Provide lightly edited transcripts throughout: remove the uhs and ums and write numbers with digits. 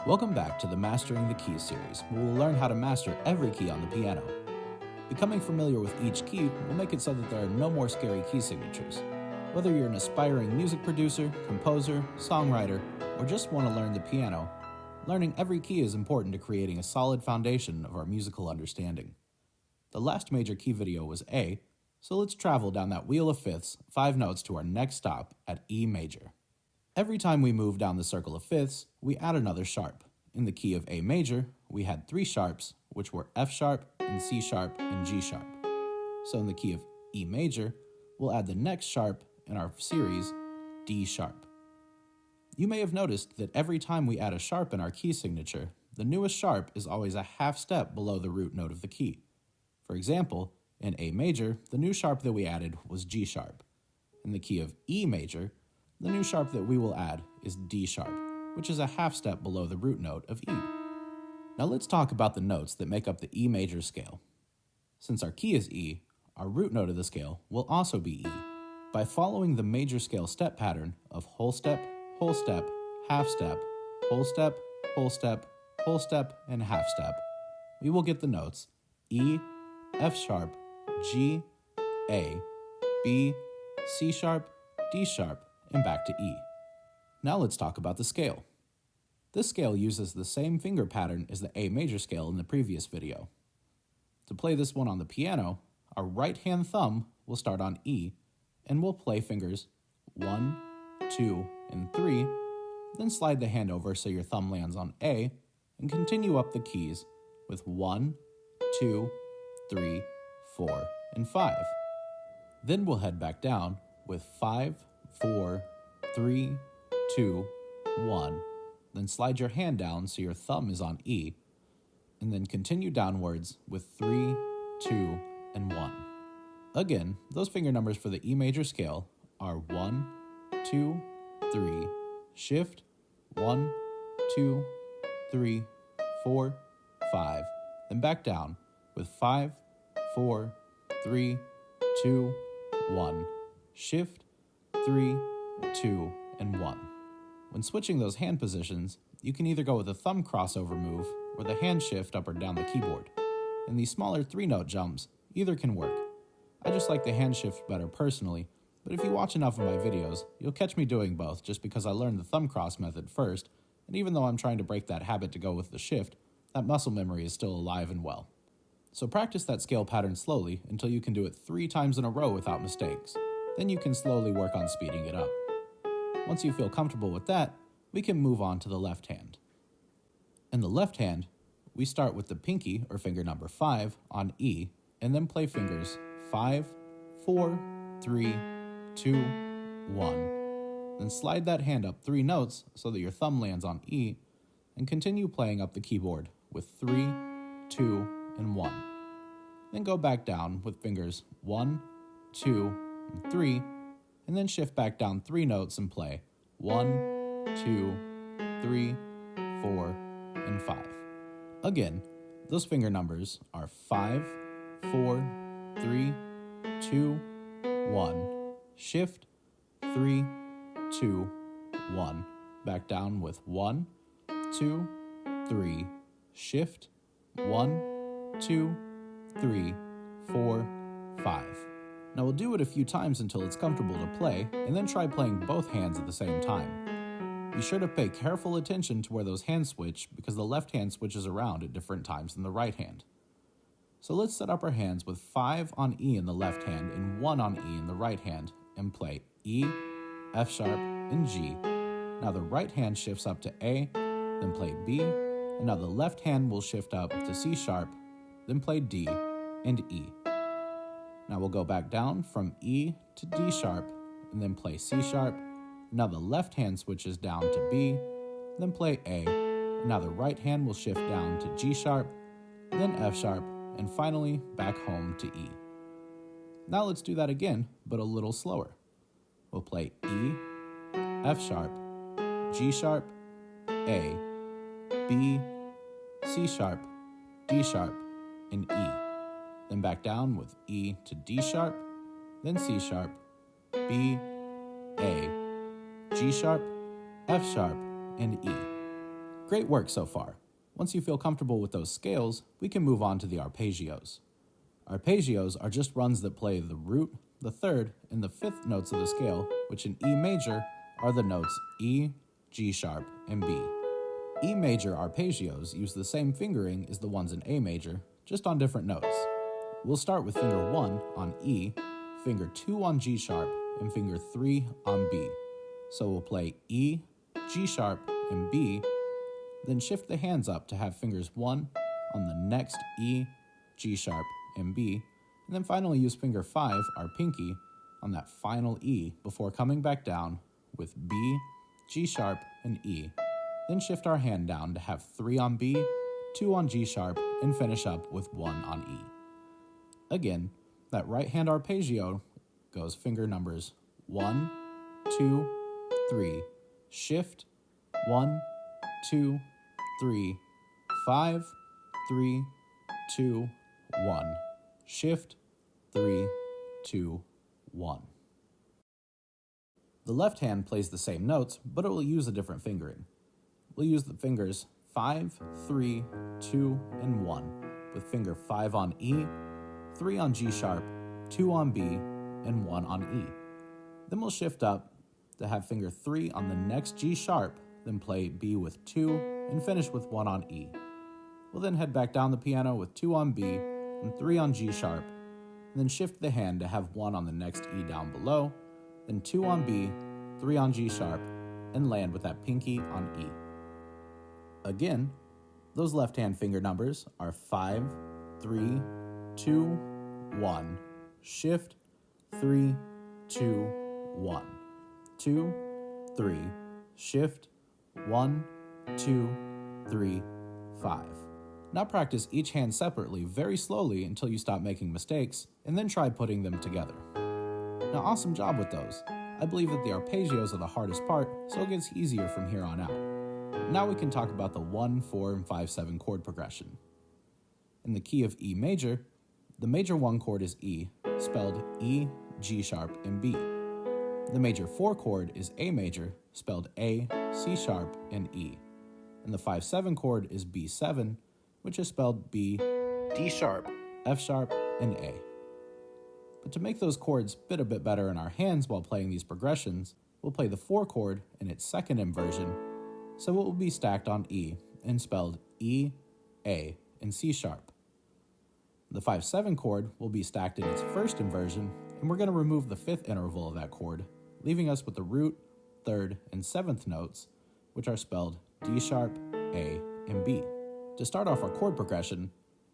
Welcome back to the Mastering the Keys series, where we'll learn how to master every key on the piano. Becoming familiar with each key will make it so that there are no more scary key signatures. Whether you're an aspiring music producer, composer, songwriter, or just want to learn the piano, learning every key is important to creating a solid foundation of our musical understanding. The last major key video was A, so let's travel down that wheel of fifths 5 notes to our next stop at E major. Every time we move down the circle of fifths, we add another sharp. In the key of A major, we had 3 sharps, which were F sharp and C sharp and G sharp. So in the key of E major, we'll add the next sharp in our series, D sharp. You may have noticed that every time we add a sharp in our key signature, the newest sharp is always a half step below the root note of the key. For example, in A major, the new sharp that we added was G sharp. In the key of E major, the new sharp that we will add is D sharp, which is a half step below the root note of E. Now let's talk about the notes that make up the E major scale. Since our key is E, our root note of the scale will also be E. By following the major scale step pattern of whole step, half step, whole step, whole step, whole step, and half step, we will get the notes E, F sharp, G, A, B, C sharp, D sharp, and back to E. Now let's talk about the scale. This scale uses the same finger pattern as the A major scale in the previous video. To play this one on the piano, our right hand thumb will start on E, and we'll play fingers 1, 2, and 3, then slide the hand over so your thumb lands on A, and continue up the keys with 1, 2, 3, 4, and 5. Then we'll head back down with 5, 4, 3, 2, 1. Then slide your hand down so your thumb is on E, and then continue downwards with 3, 2, and 1. Again, those finger numbers for the E major scale are 1, 2, 3, shift, 1, 2, 3, 4, 5, then back down with 5, 4, 3, 2, 1, shift, 3, 2, and 1. When switching those hand positions, you can either go with a thumb crossover move or the hand shift up or down the keyboard. In these smaller 3-note jumps, either can work. I just like the hand shift better personally, but if you watch enough of my videos, you'll catch me doing both just because I learned the thumb cross method first, and even though I'm trying to break that habit to go with the shift, that muscle memory is still alive and well. So practice that scale pattern slowly until you can do it 3 times in a row without mistakes. Then you can slowly work on speeding it up. Once you feel comfortable with that, we can move on to the left hand. In the left hand, we start with the pinky, or finger number 5, on E, and then play fingers 5, 4, 3, 2, 1. Then slide that hand up 3 notes so that your thumb lands on E, and continue playing up the keyboard with 3, 2, and 1. Then go back down with fingers 1, 2, and 3, and then shift back down 3 notes and play 1, 2, 3, 4, and 5. Again, those finger numbers are 5, 4, 3, 2, 1, shift, 3, 2, 1, back down with 1, 2, 3, shift, 1, 2, 3, 4, 5. Now we'll do it a few times until it's comfortable to play, and then try playing both hands at the same time. Be sure to pay careful attention to where those hands switch because the left hand switches around at different times than the right hand. So let's set up our hands with 5 on E in the left hand and 1 on E in the right hand, and play E, F sharp, and G. Now the right hand shifts up to A, then play B, and now the left hand will shift up to C sharp, then play D, and E. Now we'll go back down from E to D sharp, and then play C sharp. Now the left hand switches down to B, then play A. And now the right hand will shift down to G sharp, then F sharp, and finally back home to E. Now let's do that again, but a little slower. We'll play E, F sharp, G sharp, A, B, C sharp, D sharp, and E. Then back down with E to D sharp, then C sharp, B, A, G sharp, F sharp, and E. Great work so far. Once you feel comfortable with those scales, we can move on to the arpeggios. Arpeggios are just runs that play the root, the third, and the fifth notes of the scale, which in E major are the notes E, G sharp, and B. E major arpeggios use the same fingering as the ones in A major, just on different notes. We'll start with finger 1 on E, finger 2 on G sharp, and finger 3 on B. So we'll play E, G sharp, and B, then shift the hands up to have fingers 1 on the next E, G sharp, and B, and then finally use finger 5, our pinky, on that final E before coming back down with B, G sharp, and E. Then shift our hand down to have 3 on B, 2 on G sharp, and finish up with 1 on E. Again, that right hand arpeggio goes finger numbers 1, 2, 3, shift, 1, 2, 3, 5, 3, 2, 1, shift, 3, 2, 1. The left hand plays the same notes, but it will use a different fingering. We'll use the fingers 5, 3, 2, and 1, with finger 5 on E, 3 on G sharp, 2 on B, and 1 on E. Then we'll shift up to have finger 3 on the next G sharp, then play B with 2, and finish with 1 on E. We'll then head back down the piano with 2 on B, and 3 on G sharp, and then shift the hand to have 1 on the next E down below, then 2 on B, 3 on G sharp, and land with that pinky on E. Again, those left hand finger numbers are 5, 3, 2, 1, shift, 3, 2, 1, 2, 3, shift, 1, 2, 3, 5. Now practice each hand separately very slowly until you stop making mistakes, and then try putting them together. Now awesome job with those. I believe that the arpeggios are the hardest part, so it gets easier from here on out. Now we can talk about the 1, 4, and 5, 7 chord progression. In the key of E major, the major 1 chord is E, spelled E, G sharp, and B. The major 4 chord is A major, spelled A, C sharp, and E. And the 5, 7 chord is B7, which is spelled B, D sharp, F sharp, and A. But to make those chords fit a bit better in our hands while playing these progressions, we'll play the 4 chord in its second inversion, so it will be stacked on E and spelled E, A, and C sharp. The 5, 7 chord will be stacked in its first inversion, and we're going to remove the 5th interval of that chord, leaving us with the root, 3rd, and 7th notes, which are spelled D sharp, A, and B. To start off our chord progression,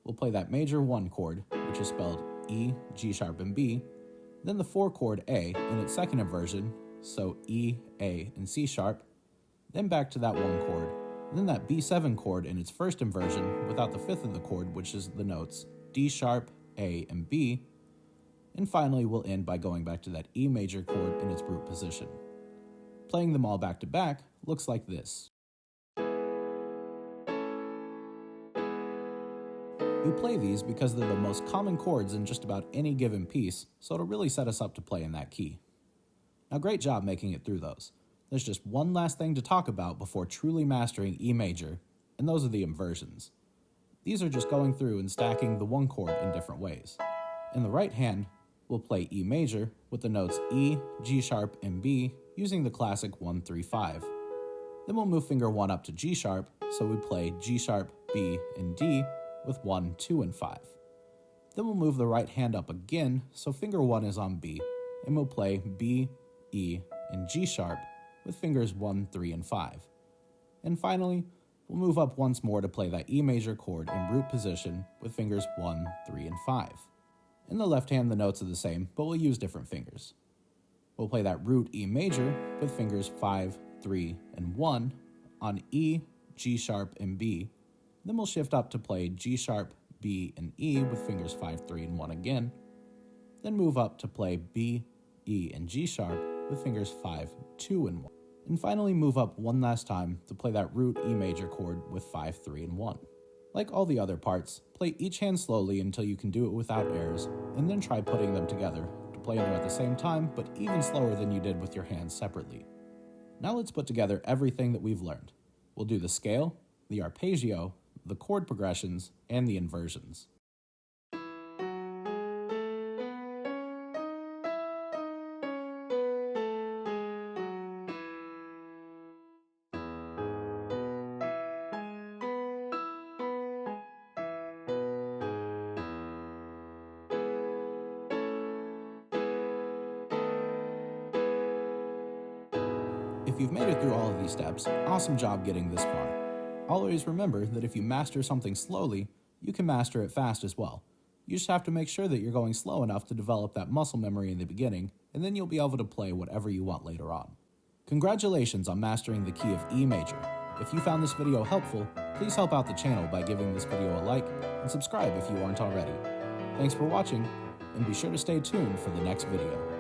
we'll play that major 1 chord, which is spelled E, G sharp, and B, then the 4 chord A in its second inversion, so E, A, and C sharp, then back to that 1 chord, then that B7 chord in its first inversion without the 5th of the chord, which is the notes D sharp, A, and B, and finally we'll end by going back to that E major chord in its root position. Playing them all back to back looks like this. We play these because they're the most common chords in just about any given piece, so it'll really set us up to play in that key. Now great job making it through those. There's just one last thing to talk about before truly mastering E major, and those are the inversions. These are just going through and stacking the 1 chord in different ways. In the right hand, we'll play E major with the notes E, G sharp, and B using the classic 1, 3, 5. Then we'll move finger 1 up to G sharp, so we play G sharp, B, and D with 1, 2, and 5. Then we'll move the right hand up again, so finger 1 is on B, and we'll play B, E, and G sharp with fingers 1, 3, and 5. And finally, we'll move up once more to play that E major chord in root position with fingers 1, 3, and 5. In the left hand, the notes are the same, but we'll use different fingers. We'll play that root E major with fingers 5, 3, and 1 on E, G sharp, and B. Then we'll shift up to play G sharp, B, and E with fingers 5, 3, and 1 again. Then move up to play B, E, and G sharp with fingers 5, 2, and 1. And finally move up one last time to play that root E major chord with 5, 3, and 1. Like all the other parts, play each hand slowly until you can do it without errors, and then try putting them together to play them at the same time, but even slower than you did with your hands separately. Now let's put together everything that we've learned. We'll do the scale, the arpeggio, the chord progressions, and the inversions. If you've made it through all of these steps, awesome job getting this far. Always remember that if you master something slowly, you can master it fast as well. You just have to make sure that you're going slow enough to develop that muscle memory in the beginning, and then you'll be able to play whatever you want later on. Congratulations on mastering the key of E major. If you found this video helpful, please help out the channel by giving this video a like and subscribe if you aren't already. Thanks for watching, and be sure to stay tuned for the next video.